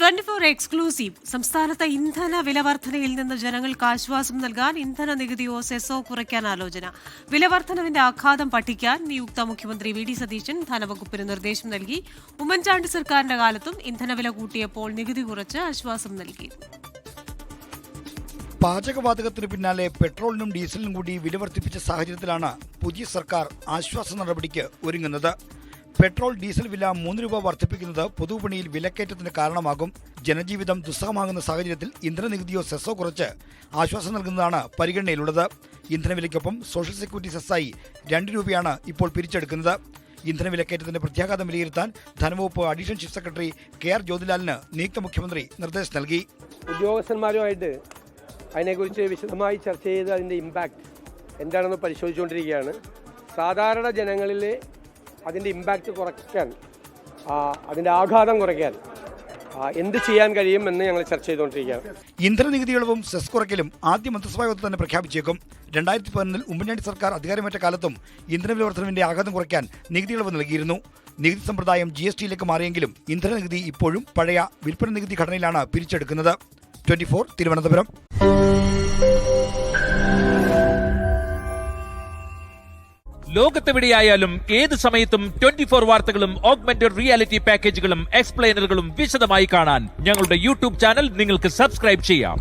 24 exclusive സംസ്ഥാനത്തെ ഇന്ധന വിലവർധനയിൽ നിന്ന് ജനങ്ങൾക്ക് ആശ്വാസം നൽകാൻ ഇന്ധന നികുതിയോ സെസോ കുറയ്ക്കാൻ ആലോചന. വിലവർധനവിന്റെ ആഘാതം പഠിക്കാൻ നിയുക്ത മുഖ്യമന്ത്രി വി ഡി സതീശൻ ധനവകുപ്പിന് നിർദ്ദേശം നൽകി. ഉമ്മൻചാണ്ടി സർക്കാരിന്റെ കാലത്തും ഇന്ധനവില കൂട്ടിയപ്പോൾ നികുതി കുറച്ച് ആശ്വാസം നൽകി. പാചകവാതകത്തിന് പിന്നാലെ പെട്രോളിനും ഡീസലിനും കൂടി വില വർദ്ധിപ്പിച്ച സാഹചര്യത്തിലാണ് പുതിയ സർക്കാർ ആശ്വാസ നടപടിക്ക് ഒരുങ്ങുന്നത്. പെട്രോൾ ഡീസൽ വില 3 രൂപ വർദ്ധിപ്പിക്കുന്നത് പൊതുവിപണിയിൽ വിലക്കയറ്റത്തിന് കാരണമാകും. ജനജീവിതം ദുസ്സഹമാകുന്ന സാഹചര്യത്തിൽ ഇന്ധന നികുതിയോ സെസോ കുറച്ച് ആശ്വാസം നൽകുന്നതാണ് പരിഗണനയിലുള്ളത്. ഇന്ധനവിലയ്ക്കൊപ്പം സോഷ്യൽ സെക്യൂരിറ്റി സെസ്സായി 2 രൂപയാണ് ഇപ്പോൾ പിരിച്ചെടുക്കുന്നത്. ഇന്ധന വിലക്കയറ്റത്തിന്റെ പ്രത്യാഘാതം വിലയിരുത്താൻ ധനവകുപ്പ് അഡീഷണൽ ചീഫ് സെക്രട്ടറി KR ജ്യോതിലാലിന് നിയുക്ത മുഖ്യമന്ത്രി നിർദ്ദേശം നൽകി. ഉദ്യോഗസ്ഥന്മാരുമായിട്ട് അതിനെക്കുറിച്ച് വിശദമായി ചർച്ച ചെയ്ത് അതിൻ്റെ ഇമ്പാക്റ്റ് എന്താണെന്ന് പരിശോധിച്ചുകൊണ്ടിരിക്കുകയാണ്. സാധാരണ ജനങ്ങളിലെ അതിൻ്റെ ഇമ്പാക്റ്റ് കുറയ്ക്കാൻ, അതിൻ്റെ ആഘാതം കുറയ്ക്കാൻ എന്ത് ചെയ്യാൻ കഴിയുമെന്ന് ഞങ്ങൾ ചർച്ച ചെയ്തുകൊണ്ടിരിക്കുകയാണ്. ഇന്ധന നികുതി ഇളവും സെസ് കുറയ്ക്കലും ആദ്യ മന്ത്രിസഭാ യോഗത്തിൽ തന്നെ പ്രഖ്യാപിച്ചേക്കും. 2011 ഉമ്മൻചാണ്ടി സർക്കാർ അധികാരമേറ്റ കാലത്തും ഇന്ധന വില വർധനവിന്റെ ആഘാതം കുറയ്ക്കാൻ നികുതി ഇളവ് നൽകിയിരുന്നു. നികുതി സമ്പ്രദായം GSTയിലേക്ക് മാറിയെങ്കിലും ഇന്ധന നികുതി ഇപ്പോഴും പഴയ വിൽപ്പന നികുതി ഘടനയിലാണ് പിരിച്ചെടുക്കുന്നത്. 24 തിരുവനന്തപുരം. ലോകത്തെവിടെയായാലും ഏത് സമയത്തും 24 വാർത്തകളും ഓഗ്മെന്റഡ് റിയാലിറ്റി പാക്കേജുകളും എക്സ്പ്ലെയിനറുകളും വിശദമായി കാണാൻ ഞങ്ങളുടെ യൂട്യൂബ് ചാനൽ നിങ്ങൾക്ക് സബ്സ്ക്രൈബ് ചെയ്യാം.